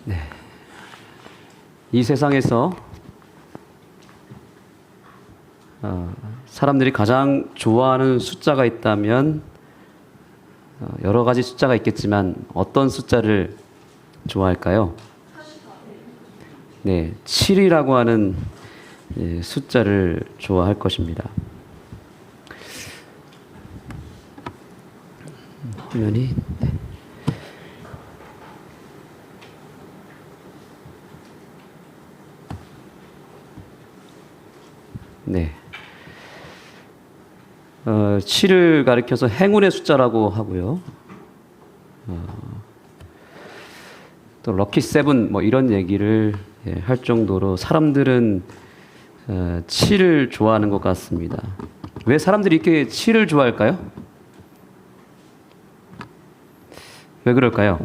네. 이 세상에서 사람들이 가장 좋아하는 숫자가 있다면 여러 가지 숫자가 있겠지만 어떤 숫자를 좋아할까요? 네, 7이라고 하는 숫자를 좋아할 것입니다. 화면이 네. 7을 가리켜서 행운의 숫자라고 하고요. 또 럭키 세븐 뭐 이런 얘기를 할 정도로 사람들은 7을 좋아하는 것 같습니다. 왜 사람들이 이렇게 7을 좋아할까요? 왜 그럴까요?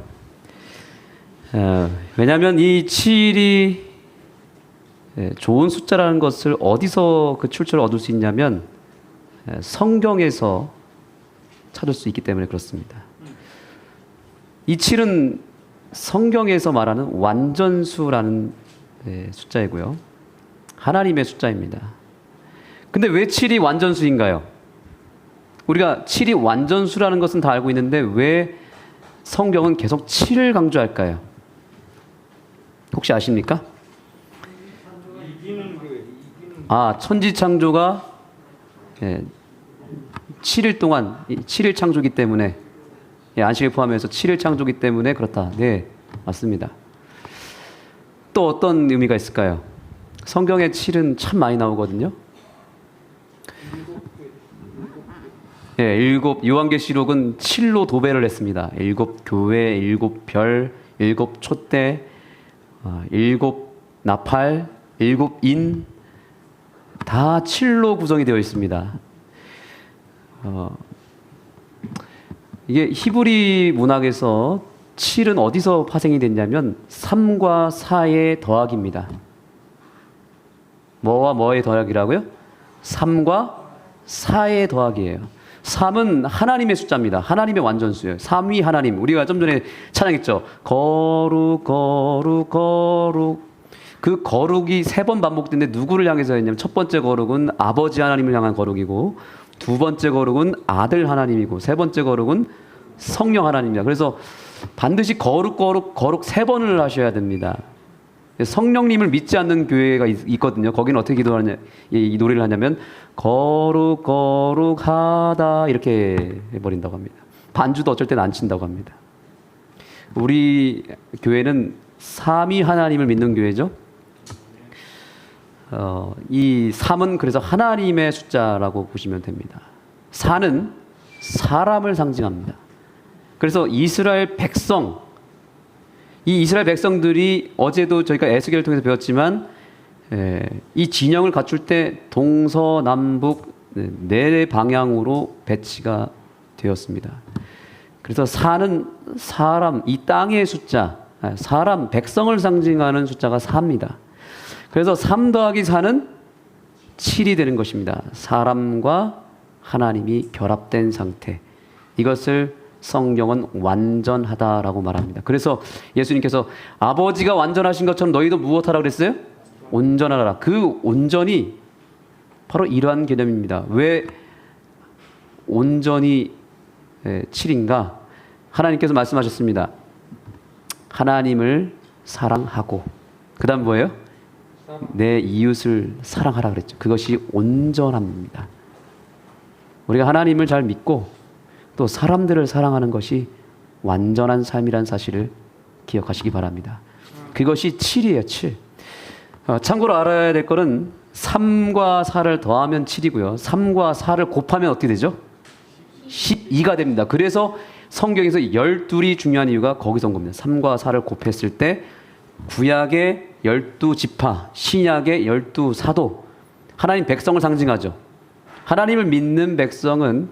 왜냐하면 이 7이 좋은 숫자라는 것을 어디서 그 출처를 얻을 수 있냐면 성경에서 찾을 수 있기 때문에 그렇습니다. 이 7은 성경에서 말하는 완전수라는 숫자이고요. 하나님의 숫자입니다. 근데 왜 7이 완전수인가요? 우리가 7이 완전수라는 것은 다 알고 있는데 왜 성경은 계속 7을 강조할까요? 혹시 아십니까? 천지창조가 7일 동안 7일 창조기 때문에 안식일 포함해서 7일 창조기 때문에 그렇다. 네, 맞습니다. 또 어떤 의미가 있을까요? 성경에 7은 참 많이 나오거든요. 요한계시록은 7로 도배를 했습니다. 7교회, 7별, 7촛대, 7나팔, 7인 다 7로 구성이 되어 있습니다. 이게 히브리 문학에서 7은 어디서 파생이 됐냐면 3과 4의 더하기입니다. 뭐와 뭐의 더하기라고요? 3과 4의 더하기예요. 3은 하나님의 숫자입니다. 하나님의 완전수예요. 3위 하나님. 우리가 좀 전에 찬양했죠. 거룩 거룩 거룩. 그 거룩이 3번 반복되는데 누구를 향해서 했냐면 첫 번째 거룩은 아버지 하나님을 향한 거룩이고 두 번째 거룩은 아들 하나님이고 세 번째 거룩은 성령 하나님입니다. 그래서 반드시 거룩 거룩 거룩 3번을 하셔야 됩니다. 성령님을 믿지 않는 교회가 있거든요. 거기는 어떻게 기도하냐, 이 노래를 하냐면 거룩 거룩하다 이렇게 해버린다고 합니다. 반주도 어쩔 때는 안 친다고 합니다. 우리 교회는 삼위 하나님을 믿는 교회죠. 이 3은 그래서 하나님의 숫자라고 보시면 됩니다. 4는 사람을 상징합니다. 그래서 이스라엘 백성, 이 이스라엘 백성들이 어제도 저희가 에스겔을 통해서 배웠지만 이 진영을 갖출 때 동서남북 네 방향으로 배치가 되었습니다. 그래서 4는 사람, 이 땅의 숫자, 사람, 백성을 상징하는 숫자가 4입니다. 그래서 3 더하기 4는 7이 되는 것입니다. 사람과 하나님이 결합된 상태. 이것을 성경은 완전하다라고 말합니다. 그래서 예수님께서 아버지가 완전하신 것처럼 너희도 무엇하라 그랬어요? 온전하라. 그 온전이 바로 이러한 개념입니다. 왜 온전이 7인가? 하나님께서 말씀하셨습니다. 하나님을 사랑하고 그 다음 뭐예요? 내 이웃을 사랑하라 그랬죠. 그것이 온전함입니다. 우리가 하나님을 잘 믿고 또 사람들을 사랑하는 것이 완전한 삶이라는 사실을 기억하시기 바랍니다. 그것이 7이에요. 7. 참고로 알아야 될 것은 3과 4를 더하면 7이고요. 3과 4를 곱하면 어떻게 되죠? 12가 됩니다. 그래서 성경에서 12이 중요한 이유가 거기서 온 겁니다. 3과 4를 곱했을 때 구약의 12지파, 신약의 12사도, 하나님 백성을 상징하죠. 하나님을 믿는 백성은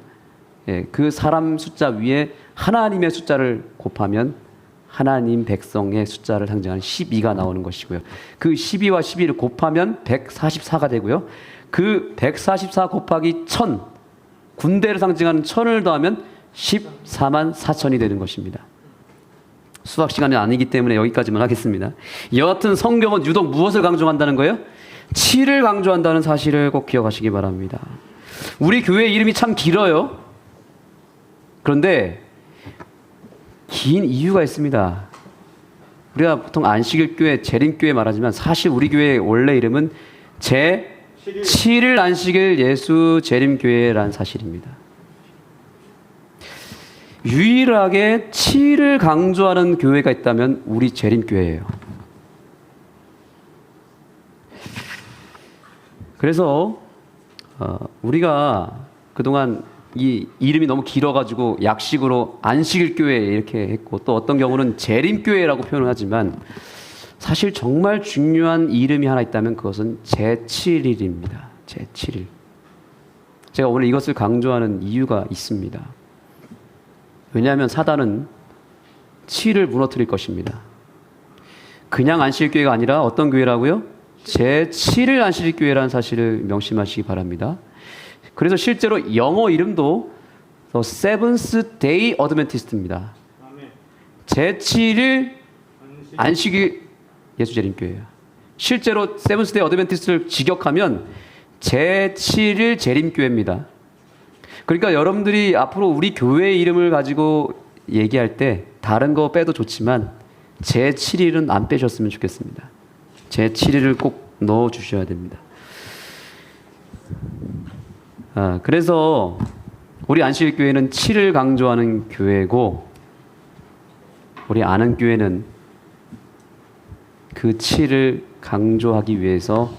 그 사람 숫자 위에 하나님의 숫자를 곱하면 하나님 백성의 숫자를 상징하는 12가 나오는 것이고요. 그 12와 12를 곱하면 144가 되고요. 그 144 곱하기 1000, 군대를 상징하는 1000을 더하면 14만 4천이 되는 것입니다. 수학 시간이 아니기 때문에 여기까지만 하겠습니다. 여하튼 성경은 유독 무엇을 강조한다는 거예요? 7을 강조한다는 사실을 꼭 기억하시기 바랍니다. 우리 교회 이름이 참 길어요. 그런데 긴 이유가 있습니다. 우리가 보통 안식일교회, 재림교회 말하지만 사실 우리 교회의 원래 이름은 제7일 안식일 예수 재림교회라는 사실입니다. 유일하게 7을 강조하는 교회가 있다면 우리 재림교회예요. 그래서 우리가 그동안 이 이름이 너무 길어가지고 약식으로 안식일교회 이렇게 했고, 또 어떤 경우는 재림교회라고 표현을 하지만 사실 정말 중요한 이름이 하나 있다면 그것은 제7일입니다. 제7일. 제가 오늘 이것을 강조하는 이유가 있습니다. 왜냐하면 사단은 7을 무너뜨릴 것입니다. 그냥 안식일교회가 아니라 어떤 교회라고요? 제7일 안식일교회라는 사실을 명심하시기 바랍니다. 그래서 실제로 영어 이름도 The Seventh Day Adventist입니다. 제7일 안식일 예수재림교회예요. 실제로 Seventh Day Adventist를 직역하면 제7일 재림교회입니다. 그러니까 여러분들이 앞으로 우리 교회의 이름을 가지고 얘기할 때 다른 거 빼도 좋지만 제7일은 안 빼셨으면 좋겠습니다. 제7일을 꼭 넣어 주셔야 됩니다. 그래서 우리 안식일교회는 7을 강조하는 교회고, 우리 아는교회는 그 7을 강조하기 위해서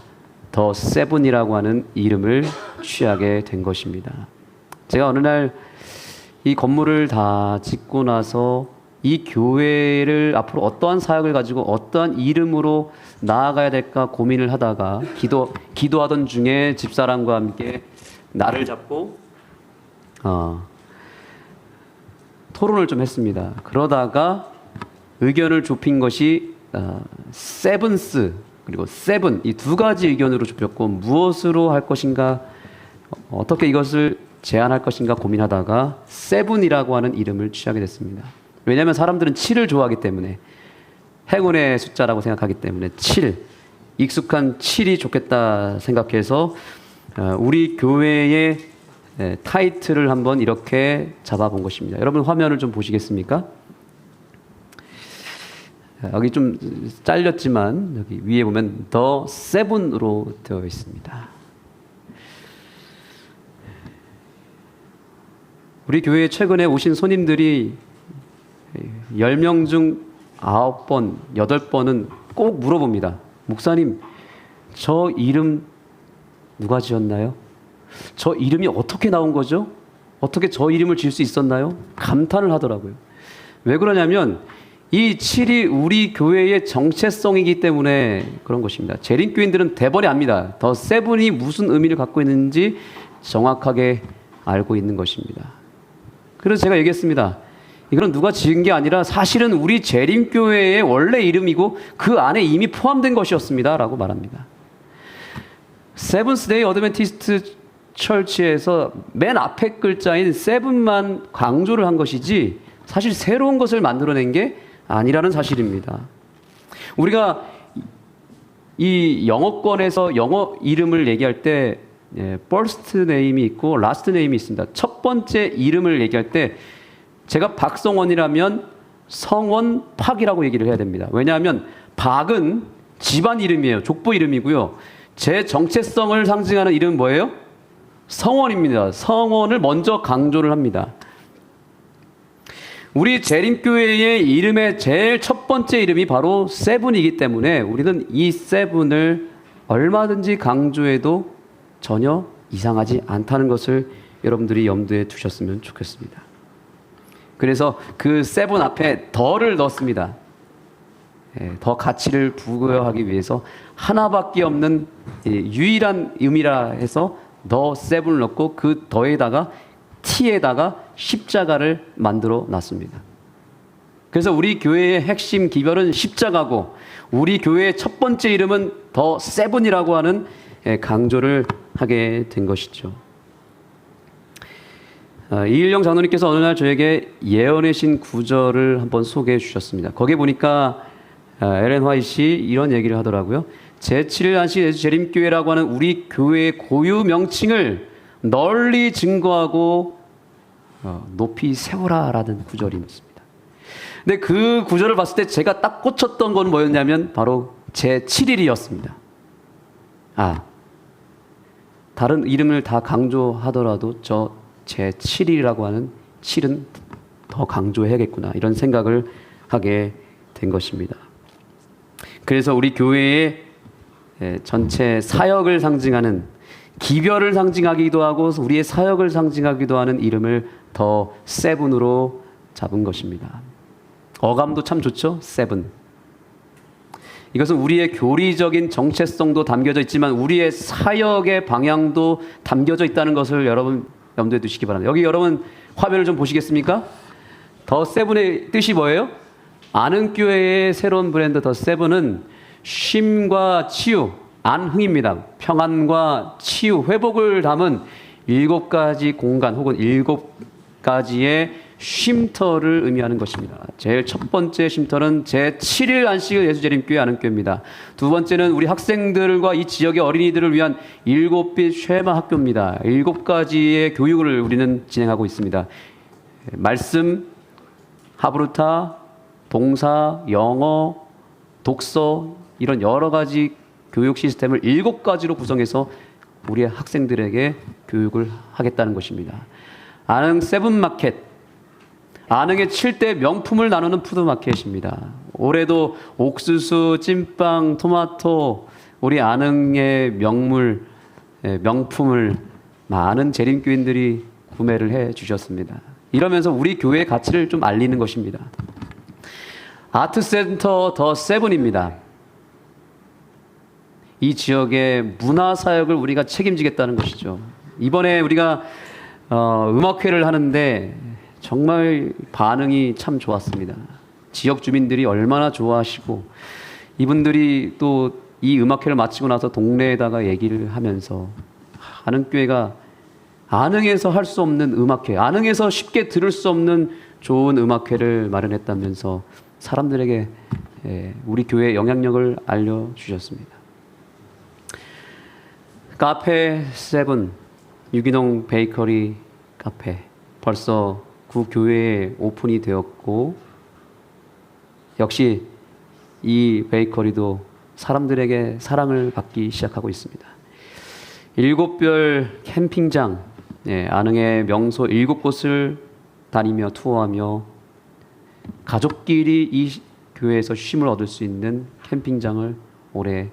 더 세븐이라고 하는 이름을 취하게 된 것입니다. 제가 어느 날 이 건물을 다 짓고 나서 이 교회를 앞으로 어떠한 사역을 가지고 어떠한 이름으로 나아가야 될까 고민을 하다가 기도하던 중에 집사람과 함께 날을 잡고 토론을 좀 했습니다. 그러다가 의견을 좁힌 것이 세븐스 그리고 세븐, 이 두 가지 의견으로 좁혔고, 무엇으로 할 것인가, 어떻게 이것을 제안할 것인가 고민하다가 세븐이라고 하는 이름을 취하게 됐습니다. 왜냐하면 사람들은 7을 좋아하기 때문에, 행운의 숫자라고 생각하기 때문에 7, 익숙한 7이 좋겠다 생각해서 우리 교회의 타이틀을 한번 이렇게 잡아본 것입니다. 여러분 화면을 좀 보시겠습니까? 여기 좀 잘렸지만 여기 위에 보면 더 세븐으로 되어 있습니다. 우리 교회에 최근에 오신 손님들이 10명 중 9번, 8번은 꼭 물어봅니다. 목사님, 저 이름 누가 지었나요? 저 이름이 어떻게 나온 거죠? 어떻게 저 이름을 지을 수 있었나요? 감탄을 하더라고요. 왜 그러냐면 이 7이 우리 교회의 정체성이기 때문에 그런 것입니다. 재림교인들은 대번에 압니다. 더 세븐이 무슨 의미를 갖고 있는지 정확하게 알고 있는 것입니다. 그래서 제가 얘기했습니다. 이건 누가 지은 게 아니라 사실은 우리 재림교회의 원래 이름이고 그 안에 이미 포함된 것이었습니다 라고 말합니다. 세븐스 데이 어드벤티스트 철치에서 맨 앞에 글자인 세븐만 강조를 한 것이지 사실 새로운 것을 만들어낸 게 아니라는 사실입니다. 우리가 이 영어권에서 영어 이름을 얘기할 때 first name이 있고 last name이 있습니다. 첫 번째 이름을 얘기할 때 제가 박성원이라면 성원 박이라고 얘기를 해야 됩니다. 왜냐하면 박은 집안 이름이에요. 족보 이름이고요. 제 정체성을 상징하는 이름은 뭐예요? 성원입니다. 성원을 먼저 강조를 합니다. 우리 재림교회의 이름의 제일 첫 번째 이름이 바로 세븐이기 때문에 우리는 이 세븐을 얼마든지 강조해도 전혀 이상하지 않다는 것을 여러분들이 염두에 두셨으면 좋겠습니다. 그래서 그 세븐 앞에 더를 넣습니다. 더 가치를 부여하기 위해서 하나밖에 없는 유일한 의미라 해서 더 세븐을 넣고 그 더에다가 T에다가 십자가를 만들어 놨습니다. 그래서 우리 교회의 핵심 기별은 십자가고 우리 교회의 첫 번째 이름은 더 세븐이라고 하는 강조를 하게 된 것이죠. 이일영 장로님께서 어느 날 저에게 예언하신 구절을 한번 소개해 주셨습니다. 거기에 보니까 엘렌 화이트 이런 얘기를 하더라고요. 제7일 안식 예수 재림교회라고 하는 우리 교회의 고유 명칭을 널리 증거하고 높이 세우라라는 구절이 있습니다. 근데 그 구절을 봤을 때 제가 딱 꽂혔던 건 뭐였냐면 바로 제7일이었습니다. 다른 이름을 다 강조하더라도 저 제7일이라고 하는 7은 더 강조해야겠구나 이런 생각을 하게 된 것입니다. 그래서 우리 교회의 전체 사역을 상징하는, 기별을 상징하기도 하고 우리의 사역을 상징하기도 하는 이름을 더 세븐으로 잡은 것입니다. 어감도 참 좋죠? 세븐. 이것은 우리의 교리적인 정체성도 담겨져 있지만 우리의 사역의 방향도 담겨져 있다는 것을 여러분 염두에 두시기 바랍니다. 여기 여러분 화면을 좀 보시겠습니까? 더 세븐의 뜻이 뭐예요? 안흥교회의 새로운 브랜드 더 세븐은 쉼과 치유, 안흥입니다. 평안과 치유, 회복을 담은 7가지 공간 혹은 7가지의 쉼터를 의미하는 것입니다. 제일 첫 번째 쉼터는 제7일 안식일 예수재림교회 안흥교회입니다. 두 번째는 우리 학생들과 이 지역의 어린이들을 위한 7빛 쉐마 학교입니다. 7가지의 교육을 우리는 진행하고 있습니다. 말씀, 하브루타, 동사, 영어, 독서 이런 여러 가지 교육 시스템을 7가지로 구성해서 우리의 학생들에게 교육을 하겠다는 것입니다. 안흥 세븐마켓, 안흥의 7대 명품을 나누는 푸드마켓입니다. 올해도 옥수수, 찐빵, 토마토, 우리 안흥의 명품을 많은 재림교인들이 구매를 해 주셨습니다. 이러면서 우리 교회의 가치를 좀 알리는 것입니다. 아트센터 더 세븐입니다. 이 지역의 문화사역을 우리가 책임지겠다는 것이죠. 이번에 우리가 음악회를 하는데 정말 반응이 참 좋았습니다. 지역 주민들이 얼마나 좋아하시고 이분들이 또 이 음악회를 마치고 나서 동네에다가 얘기를 하면서 안흥교회가 안흥에서 할 수 없는 음악회, 안흥에서 쉽게 들을 수 없는 좋은 음악회를 마련했다면서 사람들에게 우리 교회의 영향력을 알려주셨습니다. 카페 세븐, 유기농 베이커리 카페 벌써 구 교회에 오픈이 되었고 역시 이 베이커리도 사람들에게 사랑을 받기 시작하고 있습니다. 7별 캠핑장, 안흥의 명소 7곳을 다니며 투어하며 가족끼리 이 교회에서 쉼을 얻을 수 있는 캠핑장을 올해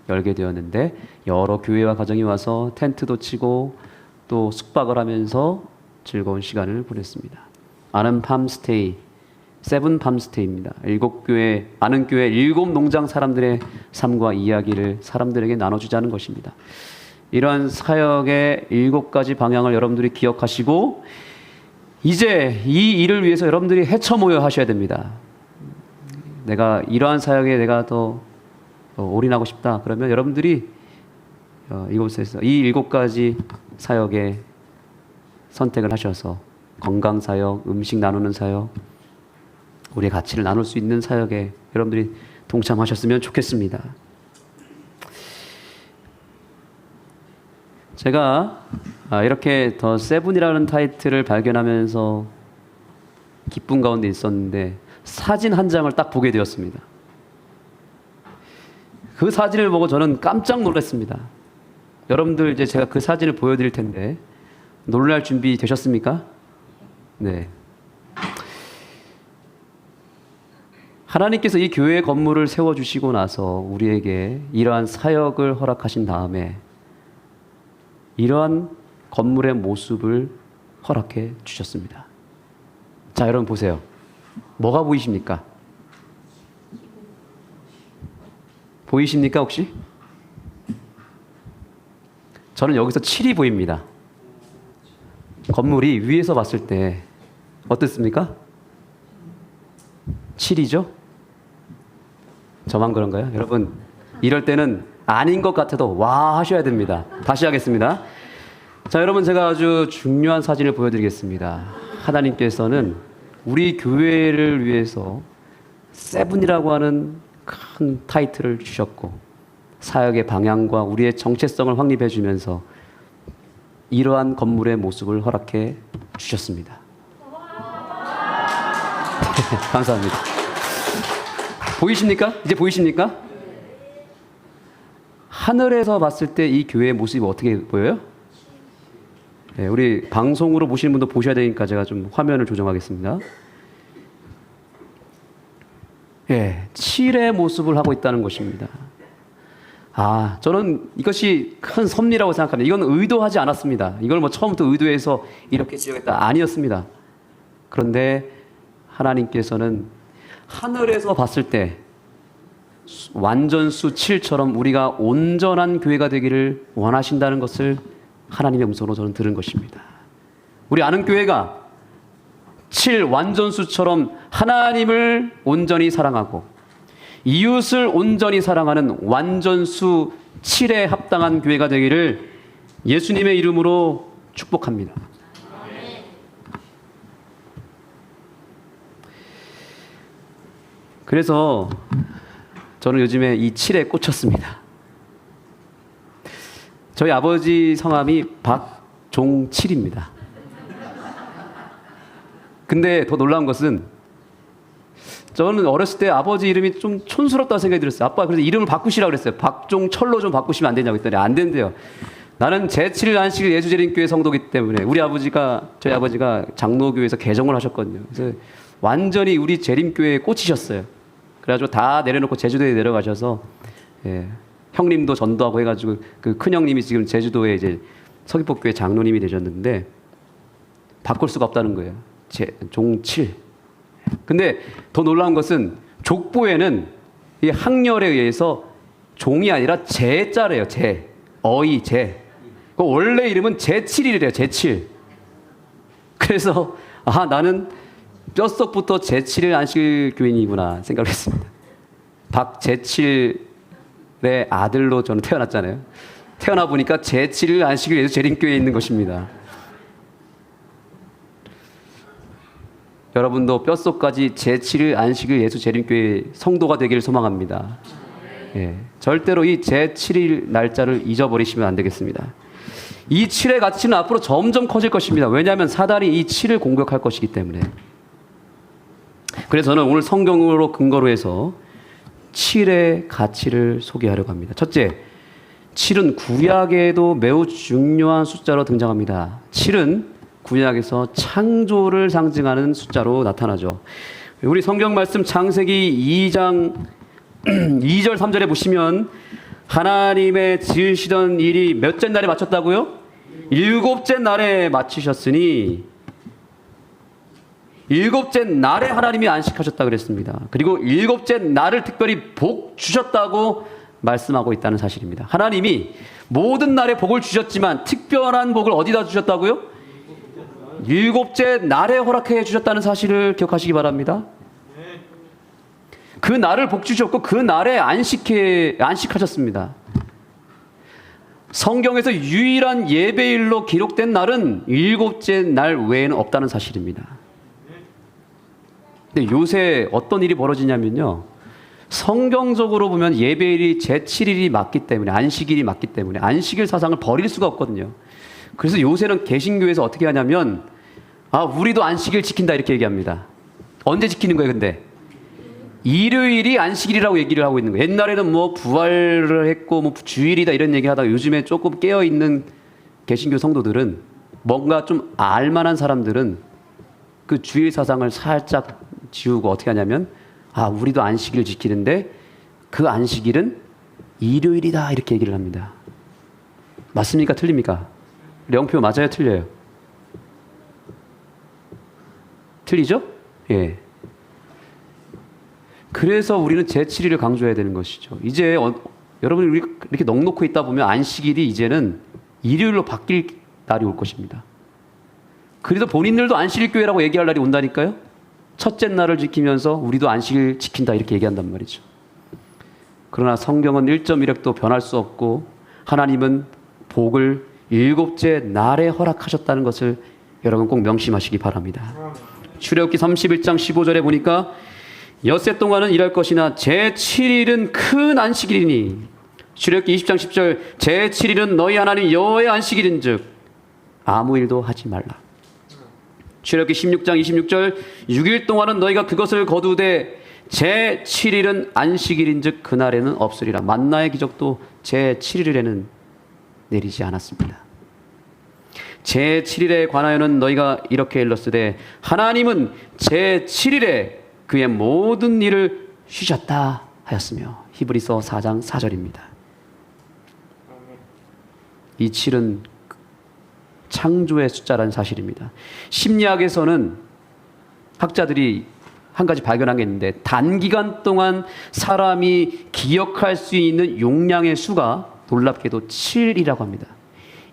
열게 되었는데 여러 교회와 가정이 와서 텐트도 치고 또 숙박을 하면서 즐거운 시간을 보냈습니다. 안흥 팜스테이, 세븐 팜스테이입니다. 7교회, 안흥교회 7농장 사람들의 삶과 이야기를 사람들에게 나눠주자는 것입니다. 이러한 사역의 7가지 방향을 여러분들이 기억하시고 이제 이 일을 위해서 여러분들이 헤쳐 모여 하셔야 됩니다. 내가 이러한 사역에 내가 더 올인하고 싶다. 그러면 여러분들이 이곳에서 이 7가지 사역에 선택을 하셔서 건강 사역, 음식 나누는 사역, 우리의 가치를 나눌 수 있는 사역에 여러분들이 동참하셨으면 좋겠습니다. 제가 이렇게 더 세븐이라는 타이틀을 발견하면서 기쁨 가운데 있었는데 사진 한 장을 딱 보게 되었습니다. 그 사진을 보고 저는 깜짝 놀랐습니다. 여러분들 이제 제가 그 사진을 보여드릴 텐데 놀랄 준비 되셨습니까? 네. 하나님께서 이 교회 건물을 세워주시고 나서 우리에게 이러한 사역을 허락하신 다음에 이러한 건물의 모습을 허락해 주셨습니다. 자, 여러분 보세요. 뭐가 보이십니까? 보이십니까 혹시? 저는 여기서 7이 보입니다. 건물이 위에서 봤을 때 어떻습니까? 7이죠? 저만 그런가요? 여러분 이럴 때는 아닌 것 같아도 와 하셔야 됩니다. 다시 하겠습니다. 자, 여러분, 제가 아주 중요한 사진을 보여드리겠습니다. 하나님께서는 우리 교회를 위해서 세븐이라고 하는 큰 타이틀을 주셨고, 사역의 방향과 우리의 정체성을 확립해 주면서 이러한 건물의 모습을 허락해 주셨습니다. 감사합니다. 보이십니까? 이제 보이십니까? 하늘에서 봤을 때 이 교회의 모습이 어떻게 보여요? 네, 우리 방송으로 보시는 분도 보셔야 되니까 제가 좀 화면을 조정하겠습니다. 예, 7의 모습을 하고 있다는 것입니다. 저는 이것이 큰 섭리라고 생각합니다. 이건 의도하지 않았습니다. 이걸 뭐 처음부터 의도해서 이렇게 지어야겠다 아니었습니다. 그런데 하나님께서는 하늘에서 봤을 때 완전수 7처럼 우리가 온전한 교회가 되기를 원하신다는 것을 하나님의 음성으로 저는 들은 것입니다. 우리 아는 교회가 7 완전수처럼 하나님을 온전히 사랑하고 이웃을 온전히 사랑하는 완전수 7에 합당한 교회가 되기를 예수님의 이름으로 축복합니다. 그래서 저는 요즘에 이 7에 꽂혔습니다. 저희 아버지 성함이 박종칠입니다. 근데 더 놀라운 것은 저는 어렸을 때 아버지 이름이 좀 촌스럽다고 생각이 들었어요. 아빠 그래서 이름을 바꾸시라고 그랬어요. 박종철로 좀 바꾸시면 안 되냐고 했더니 안 된대요. 나는 제7일 안식일 예수재림교회 성도기 때문에 저희 아버지가 장로교회에서 개정을 하셨거든요. 그래서 완전히 우리 재림교회에 꽂히셨어요. 그래가지고 다 내려놓고 제주도에 내려가셔서 형님도 전도하고 해가지고 그 큰형님이 지금 제주도에 이제 서귀포교회 장로님이 되셨는데 바꿀 수가 없다는 거예요. 종칠. 근데 더 놀라운 것은 족보에는 이 학렬에 의해서 종이 아니라 제자래요. 어이 제. 그 원래 이름은 제7이래요. 제7. 그래서 나는 뼛속부터 제7일 안식일 교인이구나 생각을 했습니다. 박제7의 아들로 저는 태어났잖아요. 태어나 보니까 제7일 안식일 예수 재림교회에 있는 것입니다. 여러분도 뼛속까지 제7일 안식일 예수 재림교회 성도가 되기를 소망합니다. 절대로 이 제7일 날짜를 잊어버리시면 안 되겠습니다. 이 7의 가치는 앞으로 점점 커질 것입니다. 왜냐하면 사단이 이 7을 공격할 것이기 때문에. 그래서 저는 오늘 성경으로 근거로 해서 7의 가치를 소개하려고 합니다. 첫째, 7은 구약에도 매우 중요한 숫자로 등장합니다. 7은 구약에서 창조를 상징하는 숫자로 나타나죠. 우리 성경 말씀 창세기 2장 2절 3절에 보시면 하나님의 지으시던 일이 몇째 날에 마쳤다고요? 7째 날에 마치셨으니 7째 날에 하나님이 안식하셨다 그랬습니다. 그리고 7째 날을 특별히 복 주셨다고 말씀하고 있다는 사실입니다. 하나님이 모든 날에 복을 주셨지만 특별한 복을 어디다 주셨다고요? 7째 날에 허락해 주셨다는 사실을 기억하시기 바랍니다. 그 날을 복 주셨고 그 날에 안식하셨습니다. 성경에서 유일한 예배일로 기록된 날은 7째 날 외에는 없다는 사실입니다. 근데 요새 어떤 일이 벌어지냐면요. 성경적으로 보면 예배일이 제7일이 맞기 때문에 안식일이 맞기 때문에 안식일 사상을 버릴 수가 없거든요. 그래서 요새는 개신교에서 어떻게 하냐면 우리도 안식일 지킨다 이렇게 얘기합니다. 언제 지키는 거예요 근데? 일요일이 안식일이라고 얘기를 하고 있는 거예요. 옛날에는 뭐 부활을 했고 뭐 주일이다 이런 얘기 하다가 요즘에 조금 깨어있는 개신교 성도들은 뭔가 좀 알만한 사람들은 그 주일 사상을 살짝 지우고 어떻게 하냐면 우리도 안식일 지키는데 그 안식일은 일요일이다 이렇게 얘기를 합니다. 맞습니까? 틀립니까? 영표 맞아요? 틀려요? 틀리죠? 예. 그래서 우리는 제7일을 강조해야 되는 것이죠. 이제 여러분이 이렇게 넉넉히 있다 보면 안식일이 이제는 일요일로 바뀔 날이 올 것입니다. 그래서 본인들도 안식일 교회라고 얘기할 날이 온다니까요. 첫째 날을 지키면서 우리도 안식일 지킨다 이렇게 얘기한단 말이죠. 그러나 성경은 1.1획도 변할 수 없고 하나님은 복을 일곱째 날에 허락하셨다는 것을 여러분 꼭 명심하시기 바랍니다. 출애굽기 31장 15절에 보니까 엿새 동안은 일할 것이나 제7일은 큰 안식일이니, 출애굽기 20장 10절 제7일은 너희 하나님 여호와의 안식일인즉 아무 일도 하지 말라. 출애굽기 16장 26절 6일 동안은 너희가 그것을 거두되 제7일은 안식일인즉 그날에는 없으리라. 만나의 기적도 제7일에는 내리지 않았습니다. 제7일에 관하여는 너희가 이렇게 일렀으되 하나님은 제7일에 그의 모든 일을 쉬셨다 하였으며, 히브리서 4장 4절입니다. 이 7은 창조의 숫자라는 사실입니다. 심리학에서는 학자들이 한 가지 발견한 게 있는데, 단기간 동안 사람이 기억할 수 있는 용량의 수가 놀랍게도 7이라고 합니다.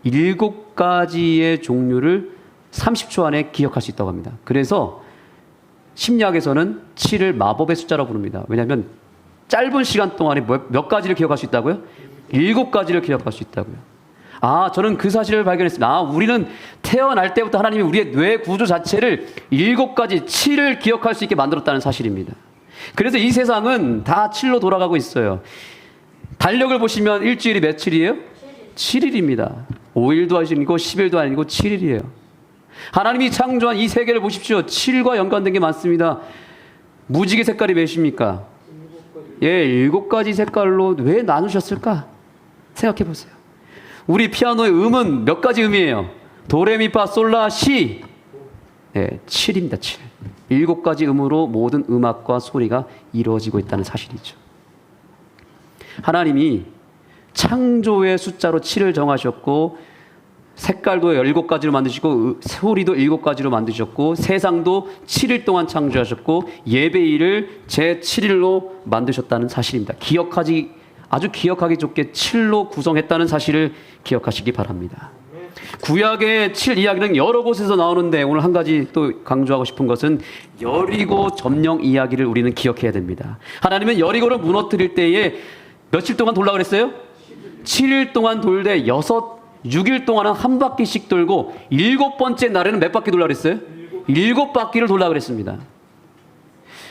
7가지의 종류를 30초 안에 기억할 수 있다고 합니다. 그래서 심리학에서는 7을 마법의 숫자라고 부릅니다. 왜냐하면 짧은 시간 동안에 몇 가지를 기억할 수 있다고요? 7가지를 기억할 수 있다고요. 저는 그 사실을 발견했습니다. 우리는 태어날 때부터 하나님이 우리의 뇌 구조 자체를 7가지 7을 기억할 수 있게 만들었다는 사실입니다. 그래서 이 세상은 다 7로 돌아가고 있어요. 달력을 보시면 일주일이 며칠이에요? 7일입니다. 5일도 아니고 10일도 아니고 7일이에요. 하나님이 창조한 이 세계를 보십시오. 7과 연관된 게 많습니다. 무지개 색깔이 몇입니까? 7가지 색깔로 왜 나누셨을까? 생각해 보세요. 우리 피아노의 음은 몇 가지 음이에요? 도레미파 솔라 시. 7입니다. 7. 7가지 음으로 모든 음악과 소리가 이루어지고 있다는 사실이죠. 하나님이 창조의 숫자로 7을 정하셨고, 색깔도 7가지로 만드시고, 소리도 7가지로 만드셨고, 세상도 7일 동안 창조하셨고, 예배일을 제7일로 만드셨다는 사실입니다. 아주 기억하기 좋게 7로 구성했다는 사실을 기억하시기 바랍니다. 구약의 7 이야기는 여러 곳에서 나오는데, 오늘 한 가지 또 강조하고 싶은 것은 여리고 점령 이야기를 우리는 기억해야 됩니다. 하나님은 여리고를 무너뜨릴 때에 며칠 동안 돌라 그랬어요? 7일 동안 돌되 6일 동안은 한 바퀴씩 돌고 7번째 날에는 몇 바퀴 돌라 그랬어요? 7바퀴를 돌라 그랬습니다.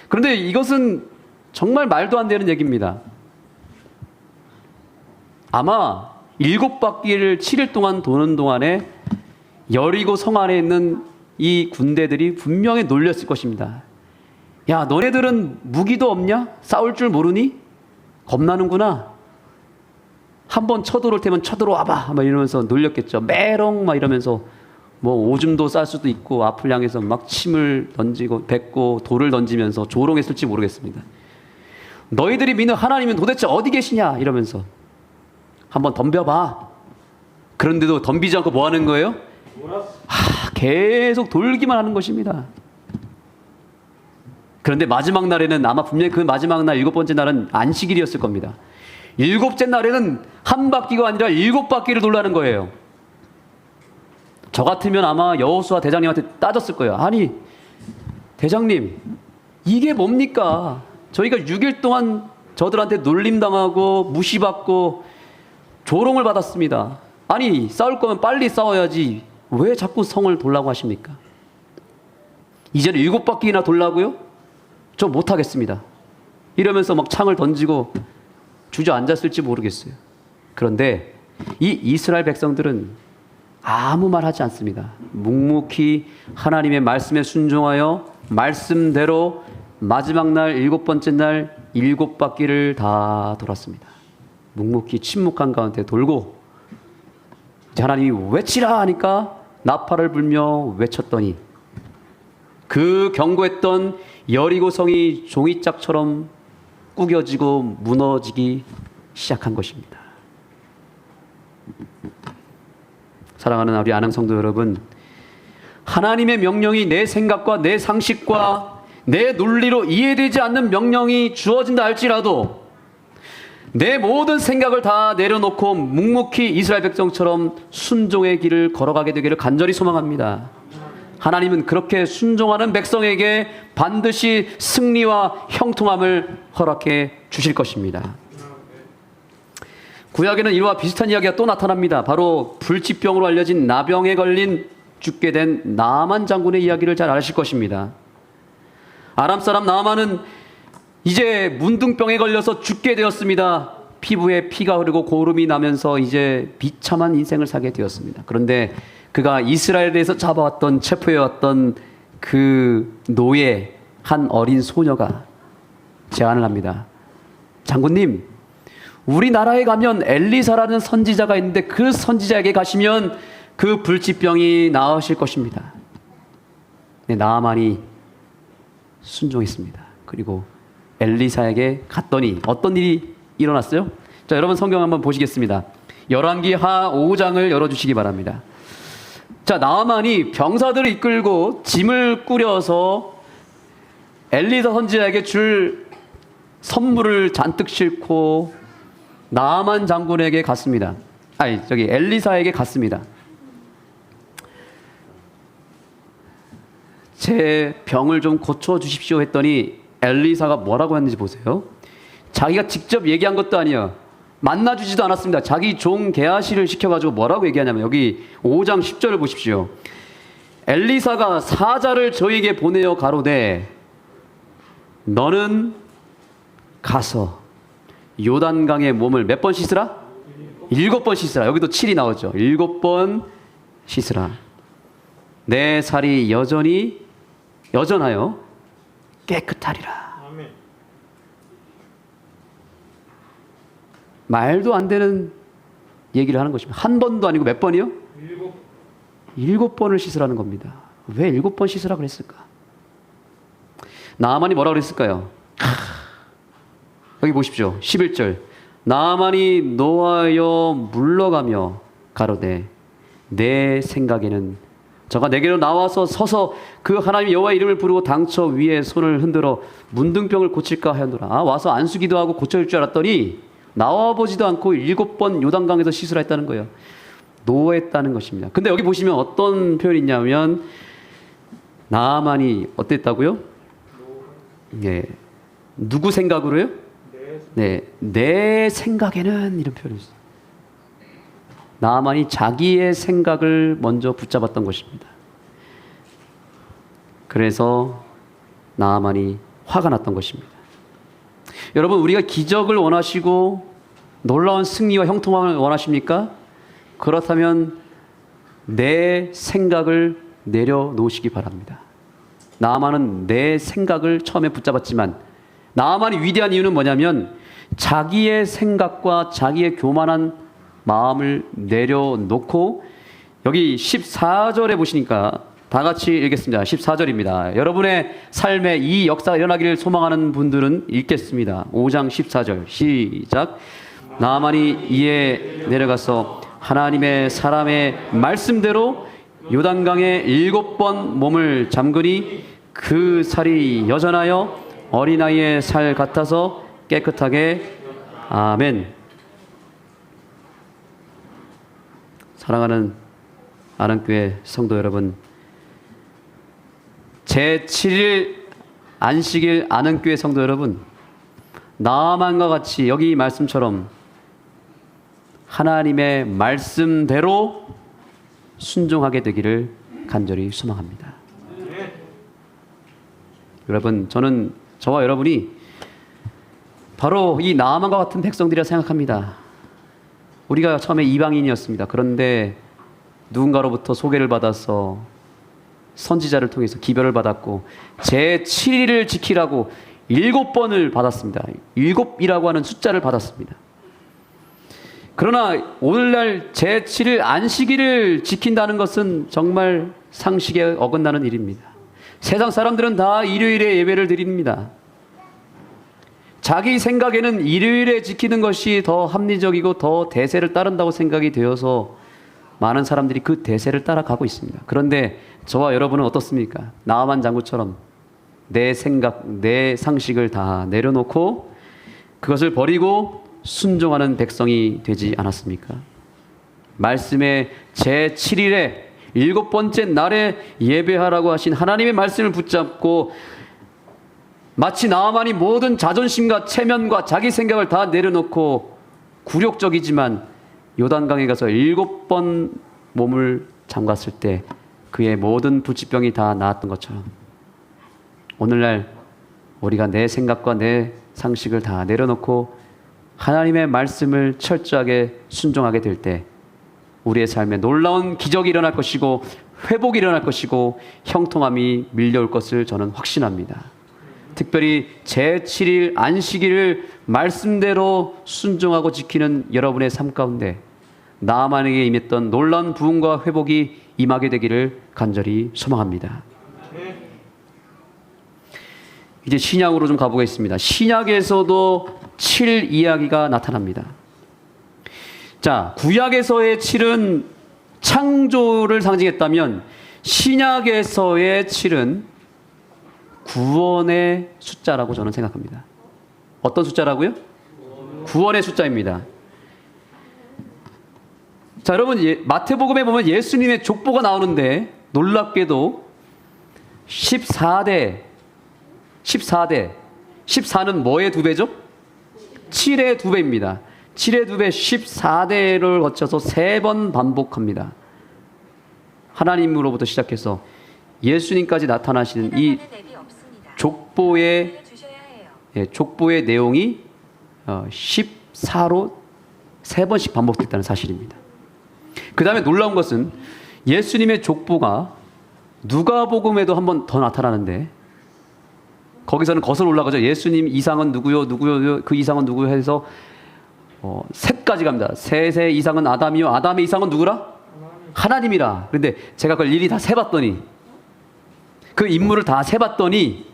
그런데 이것은 정말 말도 안 되는 얘기입니다. 아마 7바퀴를 7일 동안 도는 동안에 여리고 성 안에 있는 이 군대들이 분명히 놀렸을 것입니다. 야, 너네들은 무기도 없냐? 싸울 줄 모르니? 겁나는구나. 한번 쳐들어올 테면 쳐들어와봐. 막 이러면서 놀렸겠죠. 메롱 막 이러면서 오줌도 쌀 수도 있고, 앞을 향해서 막 침을 던지고 뱉고 돌을 던지면서 조롱했을지 모르겠습니다. 너희들이 믿는 하나님은 도대체 어디 계시냐? 이러면서 한번 덤벼봐. 그런데도 덤비지 않고 뭐 하는 거예요? 계속 돌기만 하는 것입니다. 그런데 마지막 날에는 아마 분명히 그 마지막 날 7번째 날은 안식일이었을 겁니다. 7째 날에는 한 바퀴가 아니라 7바퀴를 돌라는 거예요. 저 같으면 아마 여호수아 대장님한테 따졌을 거예요. 아니, 대장님, 이게 뭡니까? 저희가 6일 동안 저들한테 놀림당하고 무시받고 조롱을 받았습니다. 아니, 싸울 거면 빨리 싸워야지 왜 자꾸 성을 돌라고 하십니까? 이제는 7바퀴나 돌라고요? 저 못하겠습니다. 이러면서 막 창을 던지고 주저앉았을지 모르겠어요. 그런데 이 이스라엘 백성들은 아무 말 하지 않습니다. 묵묵히 하나님의 말씀에 순종하여 말씀대로 마지막 날 7번째 날 7바퀴를 다 돌았습니다. 묵묵히 침묵한 가운데 돌고, 이제 하나님이 외치라 하니까 나팔을 불며 외쳤더니 그 경고했던 여리고성이 종이짝처럼 구겨지고 무너지기 시작한 것입니다. 사랑하는 우리 안흥 성도 여러분, 하나님의 명령이 내 생각과 내 상식과 내 논리로 이해되지 않는 명령이 주어진다 할지라도 내 모든 생각을 다 내려놓고 묵묵히 이스라엘 백성처럼 순종의 길을 걸어가게 되기를 간절히 소망합니다. 하나님은 그렇게 순종하는 백성에게 반드시 승리와 형통함을 허락해 주실 것입니다. 구약에는 이와 비슷한 이야기가 또 나타납니다. 바로 불치병으로 알려진 나병에 걸린 죽게 된 나아만 장군의 이야기를 잘 아실 것입니다. 아람 사람 나아만은 이제 문둥병에 걸려서 죽게 되었습니다. 피부에 피가 흐르고 고름이 나면서 이제 비참한 인생을 살게 되었습니다. 그런데 그가 이스라엘에서 잡아왔던 체포해왔던 그 노예 한 어린 소녀가 제안을 합니다. 장군님, 우리나라에 가면 엘리사라는 선지자가 있는데 그 선지자에게 가시면 그 불치병이 나으실 것입니다. 네, 나아만이 순종했습니다. 그리고 엘리사에게 갔더니 어떤 일이 일어났어요? 자, 여러분 성경 한번 보시겠습니다. 열왕기 하 5장을 열어주시기 바랍니다. 자, 나아만이 병사들을 이끌고 짐을 꾸려서 엘리사 선지자에게 줄 선물을 잔뜩 싣고 나아만 장군에게 갔습니다. 엘리사에게 갔습니다. 제 병을 좀 고쳐주십시오 했더니 엘리사가 뭐라고 했는지 보세요. 자기가 직접 얘기한 것도 아니에요. 만나주지도 않았습니다. 자기 종 게하시를 시켜가지고 뭐라고 얘기하냐면 여기 5장 10절을 보십시오. 엘리사가 사자를 저에게 보내어 가로되 너는 가서 요단강에 몸을 몇 번 씻으라? 7번 씻으라. 여기도 7이 나오죠. 7번 씻으라. 내 살이 여전하여 깨끗하리라. 말도 안 되는 얘기를 하는 것입니다. 한 번도 아니고 몇 번이요? 7번을 씻으라는 겁니다. 왜 7번 씻으라 그랬을까? 나아만이 뭐라고 그랬을까요? 여기 보십시오. 11절. 나아만이 노하여 물러가며 가로되 내 생각에는 저가 내게로 나와서 서서 그 하나님 여호와의 이름을 부르고 당처 위에 손을 흔들어 문둥병을 고칠까 하였노라. 와서 안수기도 하고 고쳐줄 줄 알았더니 나와보지도 않고 7번 요단강에서 씻으라 했다는 거예요. 노했다는 것입니다. 근데 여기 보시면 어떤 표현이 있냐면 나아만이 어땠다고요? 네. 누구 생각으로요? 네. 내 생각에는 이런 표현이 있어요. 나아만이 자기의 생각을 먼저 붙잡았던 것입니다. 그래서 나아만이 화가 났던 것입니다. 여러분, 우리가 기적을 원하시고 놀라운 승리와 형통함을 원하십니까? 그렇다면 내 생각을 내려놓으시기 바랍니다. 나아만은 내 생각을 처음에 붙잡았지만 나아만이 위대한 이유는 뭐냐면 자기의 생각과 자기의 교만한 마음을 내려놓고 여기 14절에 보시니까 다 같이 읽겠습니다. 14절입니다. 여러분의 삶에 이 역사가 일어나기를 소망하는 분들은 읽겠습니다. 5장 14절 시작. 나아만이 이에 내려가서 하나님의 사람의 말씀대로 요단강에 7번 몸을 잠그니 그 살이 여전하여 어린아이의 살 같아서 깨끗하게. 아멘. 사랑하는 아랑교회 성도 여러분, 제7일 안식일 아랑교회 성도 여러분, 나아만과 같이 여기 말씀처럼 하나님의 말씀대로 순종하게 되기를 간절히 소망합니다. 여러분, 저와 여러분이 바로 이 나아만과 같은 백성들이라 생각합니다. 우리가 처음에 이방인이었습니다. 그런데 누군가로부터 소개를 받아서 선지자를 통해서 기별을 받았고 제7일을 지키라고 7번을 받았습니다. 7이라고 하는 숫자를 받았습니다. 그러나 오늘날 제7일 안식일을 지킨다는 것은 정말 상식에 어긋나는 일입니다. 세상 사람들은 다 일요일에 예배를 드립니다. 자기 생각에는 일요일에 지키는 것이 더 합리적이고 더 대세를 따른다고 생각이 되어서 많은 사람들이 그 대세를 따라가고 있습니다. 그런데 저와 여러분은 어떻습니까? 나아만 장군처럼 내 생각, 내 상식을 다 내려놓고 그것을 버리고 순종하는 백성이 되지 않았습니까? 말씀의 제7일에 7번째 날에 예배하라고 하신 하나님의 말씀을 붙잡고 마치 나아만이 모든 자존심과 체면과 자기 생각을 다 내려놓고 굴욕적이지만 요단강에 가서 7번 몸을 잠갔을 때 그의 모든 불치병이 다 나았던 것처럼 오늘날 우리가 내 생각과 내 상식을 다 내려놓고 하나님의 말씀을 철저하게 순종하게 될 때 우리의 삶에 놀라운 기적이 일어날 것이고 회복이 일어날 것이고 형통함이 밀려올 것을 저는 확신합니다. 특별히 제7일 안식일을 말씀대로 순종하고 지키는 여러분의 삶 가운데 나아만에게 임했던 놀라운 부흥과 회복이 임하게 되기를 간절히 소망합니다. 이제 신약으로 좀 가보겠습니다. 신약에서도 7 이야기가 나타납니다. 자, 구약에서의 7은 창조를 상징했다면 신약에서의 7은 구원의 숫자라고 저는 생각합니다. 어떤 숫자라고요? 구원의 숫자입니다. 자, 여러분, 마태복음에 보면 예수님의 족보가 나오는데 놀랍게도 14대 14는 뭐의 2배죠? 7의 2배입니다. 7의 2배 14대를 거쳐서 3번 반복합니다. 하나님으로부터 시작해서 예수님까지 나타나시는 이 족보의 내용이 14로 3번씩 반복됐다는 사실입니다. 그 다음에 놀라운 것은 예수님의 족보가 누가복음에도 한 번 더 나타나는데 거기서는 거슬러 올라가죠. 예수님 이상은 누구요, 그 이상은 누구요 해서 셋까지 갑니다. 셋의 이상은 아담이요, 아담의 이상은 누구라? 하나님이라. 그런데 제가 그걸 일일이 다 세봤더니 그 인물을 다 세봤더니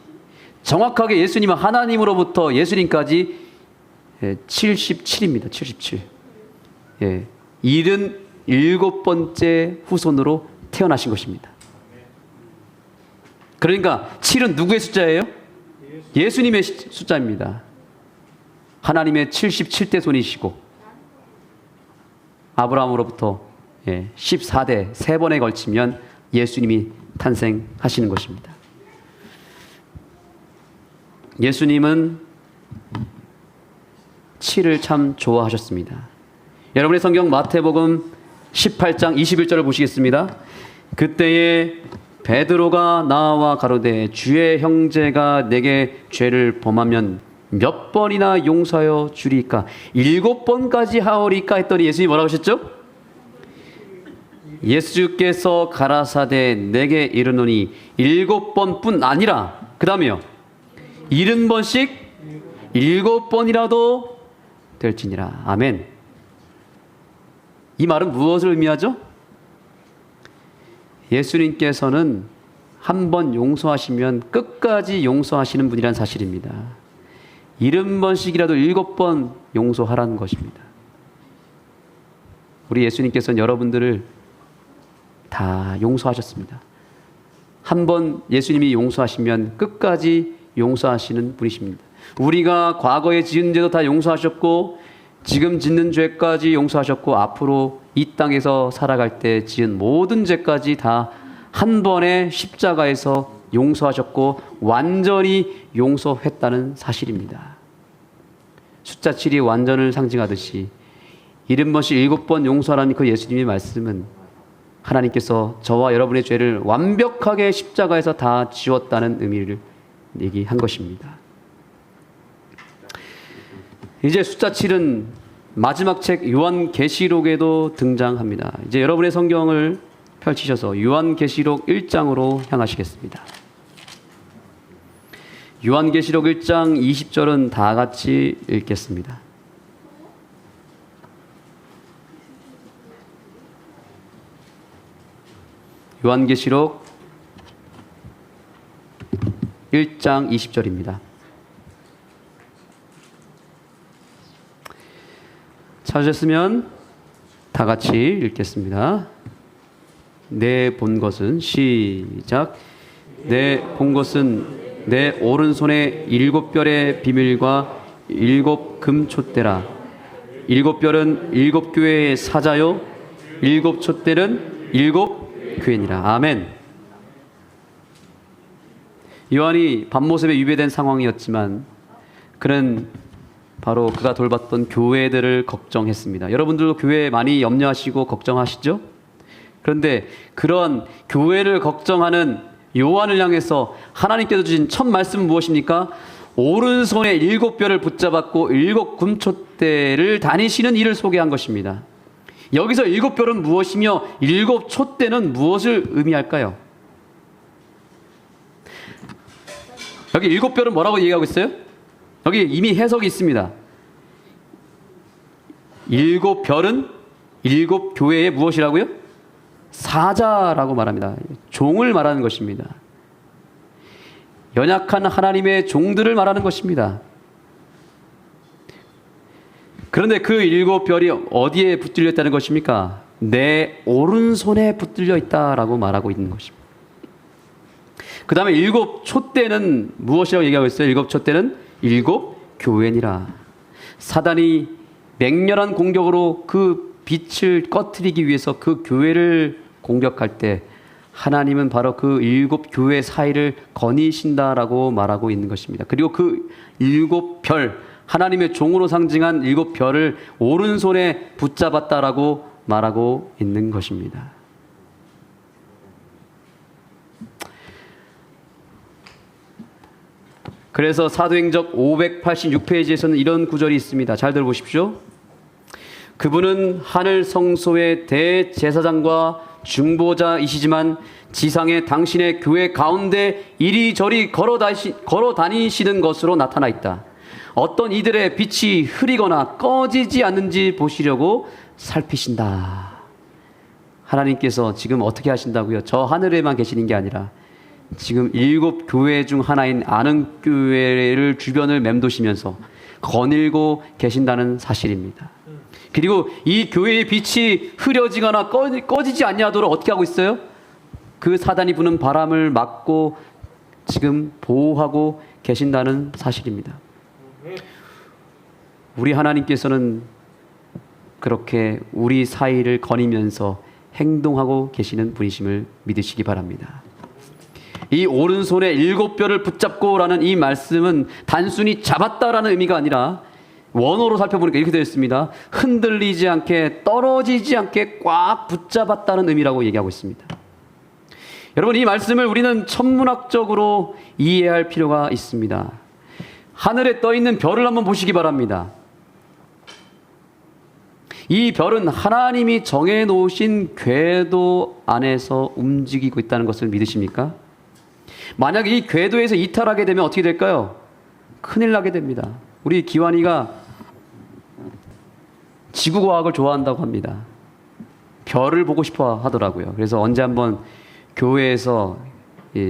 정확하게 예수님은 하나님으로부터 예수님까지 77입니다. 77. 77번째 후손으로 태어나신 것입니다. 그러니까 7은 누구의 숫자예요? 예수님의 숫자입니다. 하나님의 77대 손이시고 아브라함으로부터 14대 3번에 걸치면 예수님이 탄생하시는 것입니다. 예수님은 7을 참 좋아하셨습니다. 여러분의 성경 마태복음 18장 21절을 보시겠습니다. 그때에 베드로가 나와 가로되 주의 형제가 내게 죄를 범하면 몇 번이나 용서하여 주리까? 7번까지 하오리까? 했더니 예수님이 뭐라고 하셨죠? 예수께서 가라사대 내게 이르노니 7번뿐 아니라 그 다음에요 70번씩 7번이라도 될지니라. 아멘. 이 말은 무엇을 의미하죠? 예수님께서는 한 번 용서하시면 끝까지 용서하시는 분이란 사실입니다. 70번씩이라도 7번 용서하라는 것입니다. 우리 예수님께서는 여러분들을 다 용서하셨습니다. 한 번 예수님이 용서하시면 끝까지 용서하시는 분이십니다. 우리가 과거에 지은 죄도 다 용서하셨고 지금 짓는 죄까지 용서하셨고 앞으로 이 땅에서 살아갈 때 지은 모든 죄까지 다 한 번의 십자가에서 용서하셨고 완전히 용서했다는 사실입니다. 숫자 7이 완전을 상징하듯이 70번씩 7번 용서하라는 그 예수님의 말씀은 하나님께서 저와 여러분의 죄를 완벽하게 십자가에서 다 지웠다는 의미를 얘기한 것입니다. 이제 숫자 7은 마지막 책 요한계시록에도 등장합니다. 이제 여러분의 성경을 펼치셔서 요한계시록 1장으로 향하시겠습니다. 요한계시록 1장 20절은 다 같이 읽겠습니다. 요한계시록 1장 20절입니다. 찾으셨으면 다 같이 읽겠습니다. 내 본 것은 시작. 내 본 것은 내 오른손에 7별의 비밀과 7 금촛대라. 7별은 7 교회의 사자요 7 촛대는 7 교회니라. 아멘. 요한이 밤모습에 유배된 상황이었지만 그는 바로 그가 돌봤던 교회들을 걱정했습니다. 여러분들도 교회 많이 염려하시고 걱정하시죠? 그런데 그런 교회를 걱정하는 요한을 향해서 하나님께서 주신 첫 말씀은 무엇입니까? 오른손에 7뼈를 붙잡았고 7금촛대를 다니시는 이를 소개한 것입니다. 여기서 7뼈는 무엇이며 7촛대는 무엇을 의미할까요? 여기 7뼈는 뭐라고 얘기하고 있어요? 여기 이미 해석이 있습니다. 7별은 7교회의 무엇이라고요? 사자라고 말합니다. 종을 말하는 것입니다. 연약한 하나님의 종들을 말하는 것입니다. 그런데 그 7별이 어디에 붙들려 있다는 것입니까? 내 오른손에 붙들려 있다라고 말하고 있는 것입니다. 그 다음에 7촛대는 무엇이라고 얘기하고 있어요? 7촛대는 7교회니라. 사단이 맹렬한 공격으로 그 빛을 꺼트리기 위해서 그 교회를 공격할 때 하나님은 바로 그 7교회 사이를 거니신다라고 말하고 있는 것입니다. 그리고 그 7별, 하나님의 종으로 상징한 7별을 오른손에 붙잡았다라고 말하고 있는 것입니다. 그래서 사도행적 586페이지에서는 이런 구절이 있습니다. 잘 들어보십시오. 그분은 하늘 성소의 대제사장과 중보자이시지만 지상에 당신의 교회 가운데 이리저리 걸어 다니시는 것으로 나타나 있다. 어떤 이들의 빛이 흐리거나 꺼지지 않는지 보시려고 살피신다. 하나님께서 지금 어떻게 하신다고요? 저 하늘에만 계시는 게 아니라 지금 7교회 중 하나인 안흥교회를 주변을 맴도시면서 거닐고 계신다는 사실입니다. 그리고 이 교회의 빛이 흐려지거나 꺼지지 않냐도록 어떻게 하고 있어요? 그 사단이 부는 바람을 막고 지금 보호하고 계신다는 사실입니다. 우리 하나님께서는 그렇게 우리 사이를 거니면서 행동하고 계시는 분이심을 믿으시기 바랍니다. 이 오른손에 7뼈를 붙잡고라는 이 말씀은 단순히 잡았다라는 의미가 아니라 원어로 살펴보니까 이렇게 되어 있습니다. 흔들리지 않게, 떨어지지 않게 꽉 붙잡았다는 의미라고 얘기하고 있습니다. 여러분, 이 말씀을 우리는 천문학적으로 이해할 필요가 있습니다. 하늘에 떠 있는 별을 한번 보시기 바랍니다. 이 별은 하나님이 정해놓으신 궤도 안에서 움직이고 있다는 것을 믿으십니까? 만약에 이 궤도에서 이탈하게 되면 어떻게 될까요? 큰일 나게 됩니다. 우리 기환이가 지구과학을 좋아한다고 합니다. 별을 보고 싶어 하더라고요. 그래서 언제 한번 교회에서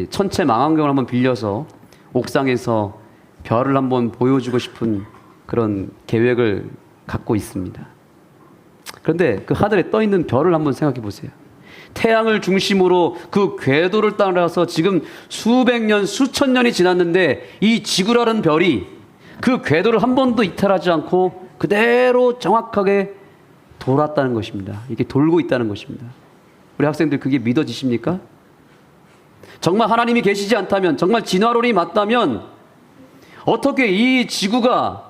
천체 망원경을 한번 빌려서 옥상에서 별을 한번 보여주고 싶은 그런 계획을 갖고 있습니다. 그런데 그 하늘에 떠 있는 별을 한번 생각해 보세요. 태양을 중심으로 그 궤도를 따라서 지금 수백 년, 수천 년이 지났는데 이 지구라는 별이 그 궤도를 한 번도 이탈하지 않고 그대로 정확하게 돌았다는 것입니다. 이게 돌고 있다는 것입니다. 우리 학생들 그게 믿어지십니까? 정말 하나님이 계시지 않다면, 정말 진화론이 맞다면 어떻게 이 지구가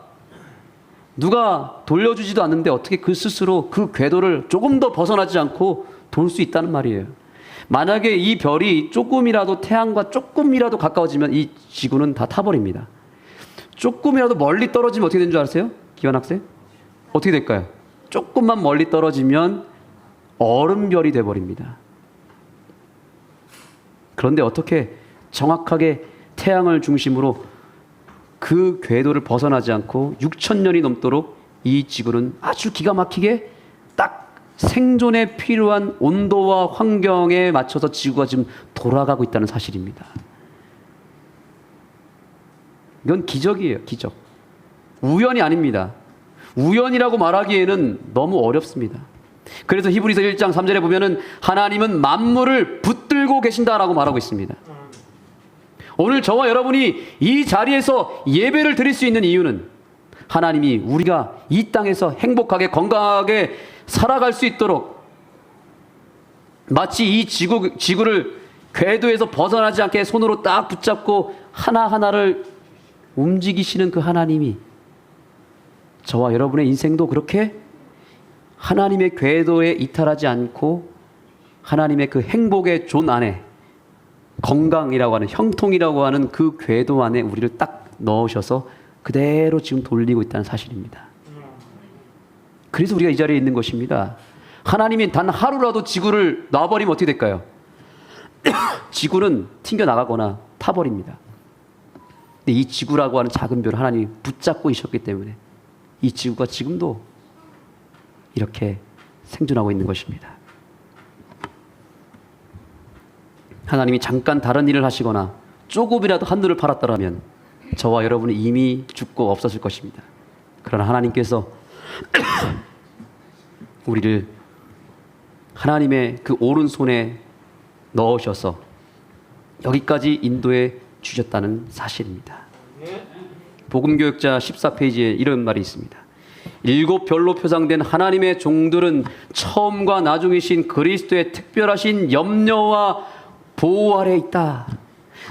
누가 돌려주지도 않는데 어떻게 그 스스로 그 궤도를 조금 더 벗어나지 않고 돌 수 있다는 말이에요. 만약에 이 별이 조금이라도 태양과 조금이라도 가까워지면 이 지구는 다 타버립니다. 조금이라도 멀리 떨어지면 어떻게 되는 줄 아세요? 기환 학생? 어떻게 될까요? 조금만 멀리 떨어지면 얼음별이 돼버립니다. 그런데 어떻게 정확하게 태양을 중심으로 그 궤도를 벗어나지 않고 6,000년이 넘도록 이 지구는 아주 기가 막히게 딱 생존에 필요한 온도와 환경에 맞춰서 지구가 지금 돌아가고 있다는 사실입니다. 이건 기적이에요, 기적. 우연이 아닙니다. 우연이라고 말하기에는 너무 어렵습니다. 그래서 히브리서 1장 3절에 보면은 하나님은 만물을 붙들고 계신다라고 말하고 있습니다. 오늘 저와 여러분이 이 자리에서 예배를 드릴 수 있는 이유는 하나님이 우리가 이 땅에서 행복하게 건강하게 살아갈 수 있도록 마치 이 지구를 궤도에서 벗어나지 않게 손으로 딱 붙잡고 하나하나를 움직이시는 그 하나님이 저와 여러분의 인생도 그렇게 하나님의 궤도에 이탈하지 않고 하나님의 그 행복의 존 안에, 건강이라고 하는, 형통이라고 하는 그 궤도 안에 우리를 딱 넣으셔서 그대로 지금 돌리고 있다는 사실입니다. 그래서 우리가 이 자리에 있는 것입니다. 하나님이 단 하루라도 지구를 놔버리면 어떻게 될까요? 지구는 튕겨나가거나 타버립니다. 근데 이 지구라고 하는 작은 별을 하나님이 붙잡고 있었기 때문에 이 지구가 지금도 이렇게 생존하고 있는 것입니다. 하나님이 잠깐 다른 일을 하시거나 조금이라도 한눈을 팔았더라면 저와 여러분은 이미 죽고 없었을 것입니다. 그러나 하나님께서 우리를 하나님의 그 오른손에 넣으셔서 여기까지 인도해 주셨다는 사실입니다. 복음교역자 14페이지에 이런 말이 있습니다. 7별로 표상된 하나님의 종들은 처음과 나중이신 그리스도의 특별하신 염려와 보호 아래 있다.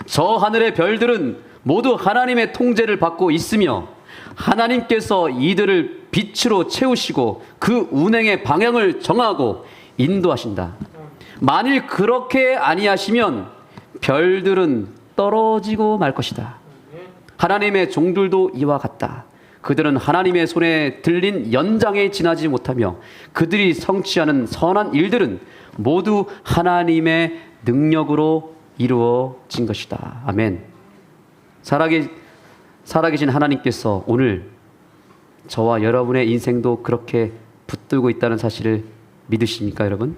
저 하늘의 별들은 모두 하나님의 통제를 받고 있으며 하나님께서 이들을 빛으로 채우시고 그 운행의 방향을 정하고 인도하신다. 만일 그렇게 아니하시면 별들은 떨어지고 말 것이다. 하나님의 종들도 이와 같다. 그들은 하나님의 손에 들린 연장에 지나지 못하며 그들이 성취하는 선한 일들은 모두 하나님의 능력으로 이루어진 것이다. 아멘. 살아계신 하나님께서 오늘 저와 여러분의 인생도 그렇게 붙들고 있다는 사실을 믿으십니까, 여러분?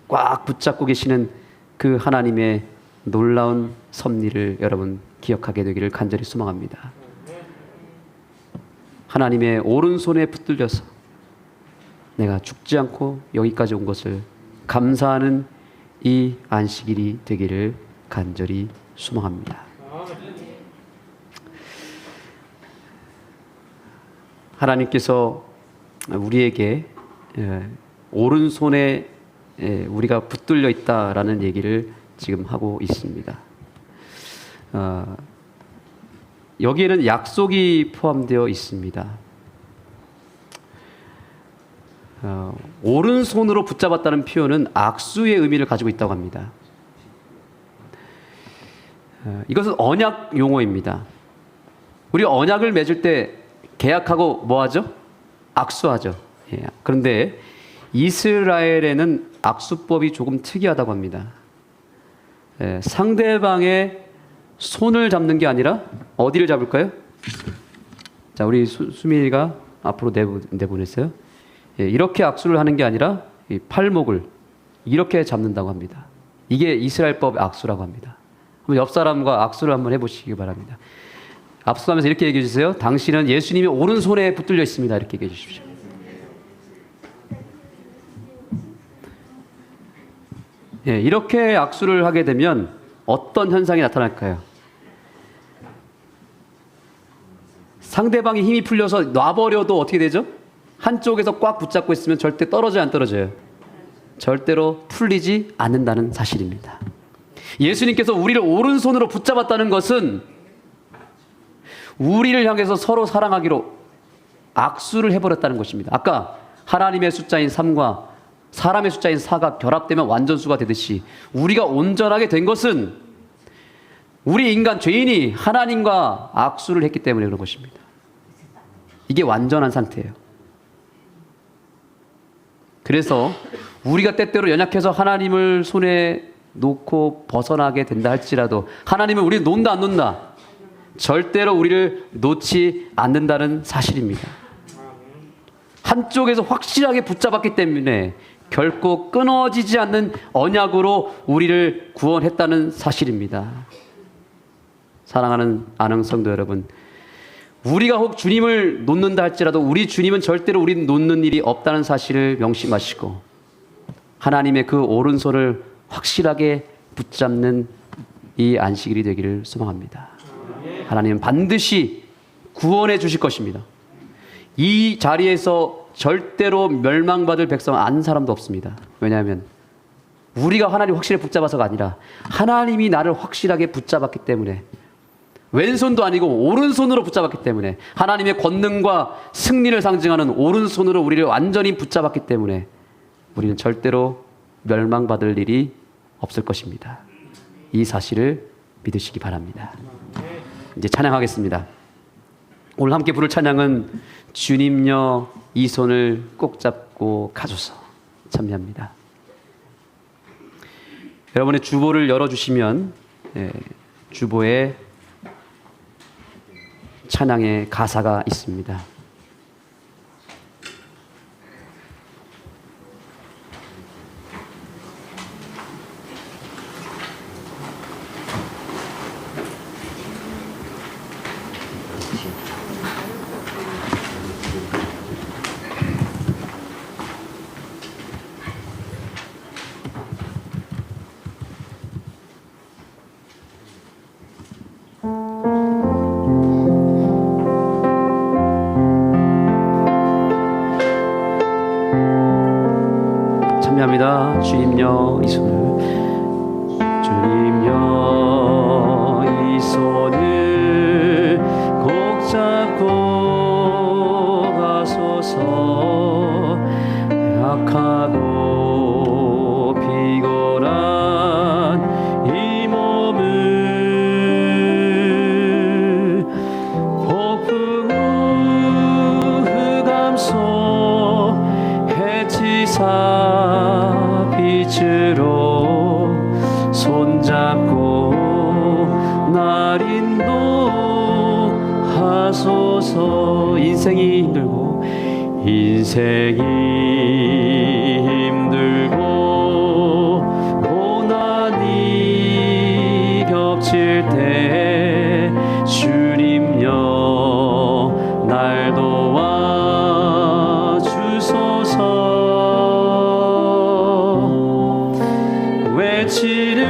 꽉 붙잡고 계시는 그 하나님의 놀라운 섭리를 여러분 기억하게 되기를 간절히 소망합니다. 하나님의 오른손에 붙들려서 내가 죽지 않고 여기까지 온 것을 감사하는 이 안식일이 되기를 간절히 소망합니다. 하나님께서 우리에게 오른손에 우리가 붙들려 있다라는 얘기를 지금 하고 있습니다. 여기에는 약속이 포함되어 있습니다. 오른손으로 붙잡았다는 표현은 악수의 의미를 가지고 있다고 합니다. 이것은 언약 용어입니다. 우리 언약을 맺을 때 계약하고 뭐 하죠? 악수하죠. 그런데 이스라엘에는 악수법이 조금 특이하다고 합니다. 상대방의 손을 잡는 게 아니라 어디를 잡을까요? 자, 우리 수민이가 앞으로 내보냈어요. 이렇게 악수를 하는 게 아니라 이 팔목을 이렇게 잡는다고 합니다. 이게 이스라엘법의 악수라고 합니다. 한번 옆 사람과 악수를 한번 해보시기 바랍니다. 악수하면서 이렇게 얘기해 주세요. 당신은 예수님의 오른손에 붙들려 있습니다. 이렇게 얘기해 주십시오. 이렇게 악수를 하게 되면 어떤 현상이 나타날까요? 상대방이 힘이 풀려서 놔버려도 어떻게 되죠? 한쪽에서 꽉 붙잡고 있으면 절대 떨어져요, 안 떨어져요? 절대로 풀리지 않는다는 사실입니다. 예수님께서 우리를 오른손으로 붙잡았다는 것은 우리를 향해서 서로 사랑하기로 악수를 해버렸다는 것입니다. 아까 하나님의 숫자인 3과 사람의 숫자인 4가 결합되면 완전수가 되듯이 우리가 온전하게 된 것은 우리 인간 죄인이 하나님과 악수를 했기 때문에 그런 것입니다. 이게 완전한 상태예요. 그래서 우리가 때때로 연약해서 하나님을 손에 놓고 벗어나게 된다 할지라도 하나님은 우리를 놓는다 안 놓는다? 절대로 우리를 놓지 않는다는 사실입니다. 한쪽에서 확실하게 붙잡았기 때문에 결코 끊어지지 않는 언약으로 우리를 구원했다는 사실입니다. 사랑하는 안흥 성도 여러분, 우리가 혹 주님을 놓는다 할지라도 우리 주님은 절대로 우리를 놓는 일이 없다는 사실을 명심하시고 하나님의 그 오른손을 확실하게 붙잡는 이 안식일이 되기를 소망합니다. 하나님은 반드시 구원해 주실 것입니다. 이 자리에서 절대로 멸망받을 백성은 안 사람도 없습니다. 왜냐하면 우리가 하나님 확실히 붙잡아서가 아니라 하나님이 나를 확실하게 붙잡았기 때문에 왼손도 아니고 오른손으로 붙잡았기 때문에, 하나님의 권능과 승리를 상징하는 오른손으로 우리를 완전히 붙잡았기 때문에 우리는 절대로 멸망받을 일이 없을 것입니다. 이 사실을 믿으시기 바랍니다. 이제 찬양하겠습니다. 오늘 함께 부를 찬양은 주님여 이 손을 꼭 잡고 가소서 참여합니다. 여러분의 주보를 열어주시면 주보에 찬양의 가사가 있습니다. 참여합니다. 주님여 이 손을, 주님여 이 손을 꼭 잡고 가소서. 약하고 피곤한 이 몸을 폭풍 흑암소 해치사 빛으로 손잡고 날 인도하소서. 인생이 힘들고 고난이 겹칠 때 주님여 날 도와주소서. 외치는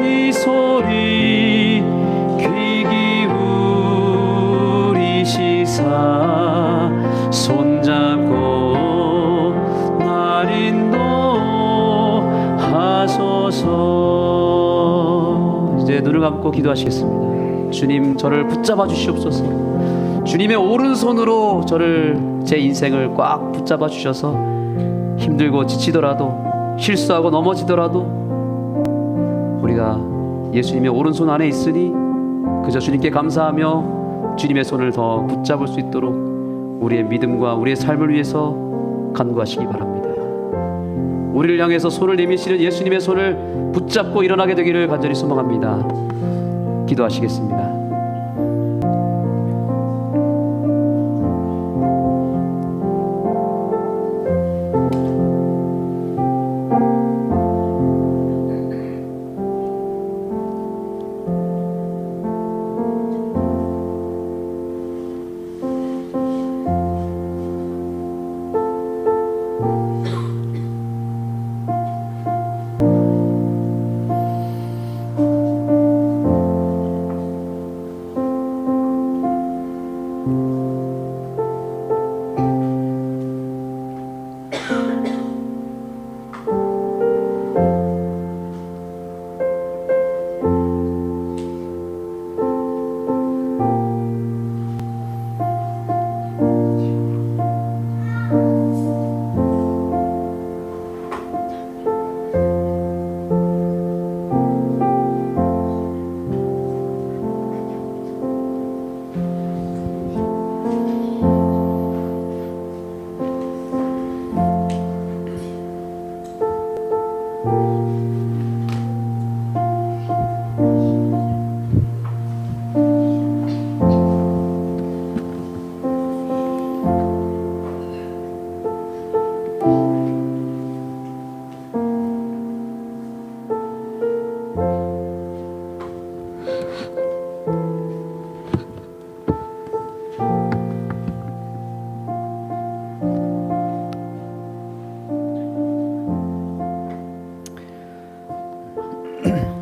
이 소리 귀 기울이시사 손잡고 날 인도하소서. 이제 눈을 감고 기도하시겠습니다. 주님, 저를 붙잡아 주시옵소서. 주님의 오른손으로 저를, 제 인생을 꽉 붙잡아 주셔서 힘들고 지치더라도, 실수하고 넘어지더라도 우리가 예수님의 오른손 안에 있으니 그저 주님께 감사하며 주님의 손을 더 붙잡을 수 있도록 우리의 믿음과 우리의 삶을 위해서 간구하시기 바랍니다. 우리를 향해서 손을 내미시는 예수님의 손을 붙잡고 일어나게 되기를 간절히 소망합니다. 기도하시겠습니다.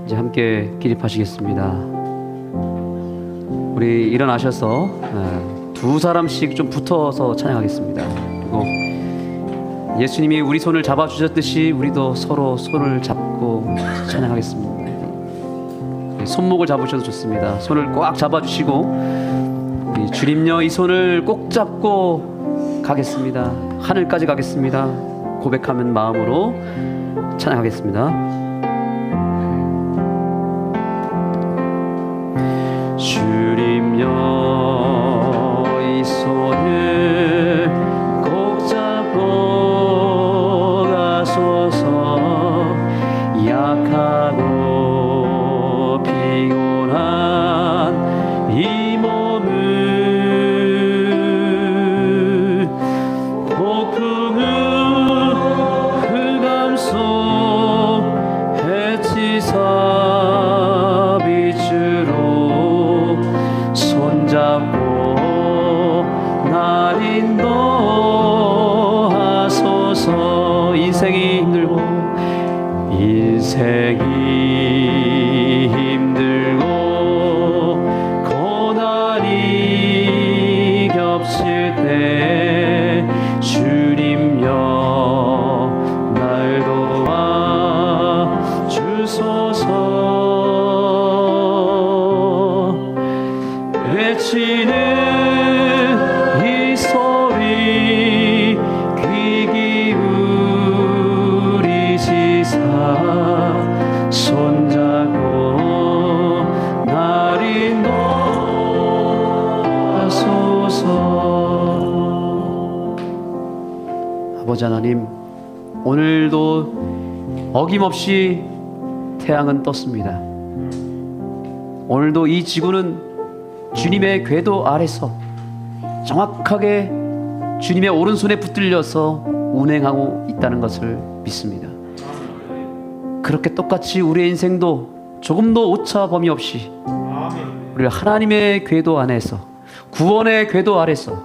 이제 함께 기립하시겠습니다. 우리 일어나셔서 두 사람씩 좀 붙어서 찬양하겠습니다. 그리고 예수님이 우리 손을 잡아주셨듯이 우리도 서로 손을 잡고 찬양하겠습니다. 손목을 잡으셔도 좋습니다. 손을 꽉 잡아주시고 우리 주님여 이 손을 꼭 잡고 가겠습니다. 하늘까지 가겠습니다. 고백하는 마음으로 찬양하겠습니다. 주님여 이 손을 꼭 잡고 가소서. 약하고 피곤한 이 몸을 폭풍우 흑암 속 해치사 빛으로 손잡고 날 인도하소서. 인생이 힘들고 고난이 겹칠 때 주님여 날 도와 주소서. 외치는 이 소리 귀 기울이시사. 손잡고 날 인도하소서. 아버지 하나님, 오늘도 어김없이 태양은 떴습니다. 오늘도 이 지구는 주님의 궤도 아래서 정확하게 주님의 오른손에 붙들려서 운행하고 있다는 것을 믿습니다. 그렇게 똑같이 우리의 인생도 조금도 오차범위 없이 우리를 하나님의 궤도 안에서, 구원의 궤도 아래서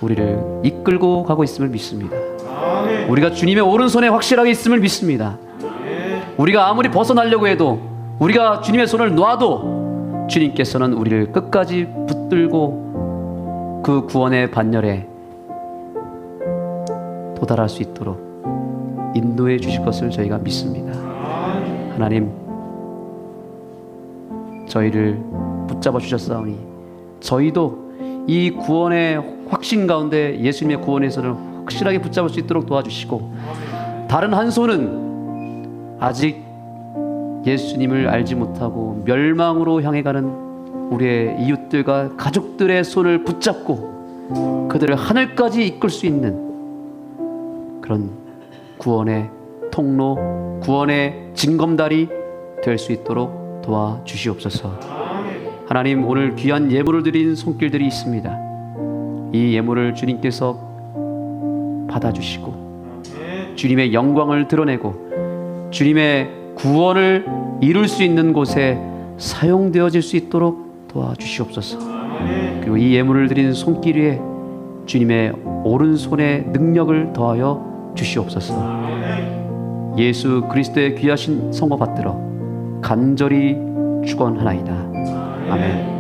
우리를 이끌고 가고 있음을 믿습니다. 우리가 주님의 오른손에 확실하게 있음을 믿습니다. 우리가 아무리 벗어나려고 해도, 우리가 주님의 손을 놔도 주님께서는 우리를 끝까지 붙들고 그 구원의 반열에 도달할 수 있도록 인도해 주실 것을 저희가 믿습니다. 하나님, 저희를 붙잡아 주셨사오니 저희도 이 구원의 확신 가운데 예수님의 구원에서는 확실하게 붙잡을 수 있도록 도와주시고, 다른 한 손은 아직 예수님을 알지 못하고 멸망으로 향해 가는 우리의 이웃들과 가족들의 손을 붙잡고 그들을 하늘까지 이끌 수 있는 그런 구원의 통로, 구원의 징검다리 될 수 있도록 도와주시옵소서. 하나님, 오늘 귀한 예물을 드린 손길들이 있습니다. 이 예물을 주님께서 받아주시고 주님의 영광을 드러내고 주님의 구원을 이룰 수 있는 곳에 사용되어질 수 있도록 도와주시옵소서. 그리고 이 예물을 드린 손길 위에 주님의 오른손의 능력을 더하여 주시옵소서. 예수 그리스도의 귀하신 성모 받들어 간절히 축원하나이다. 아멘.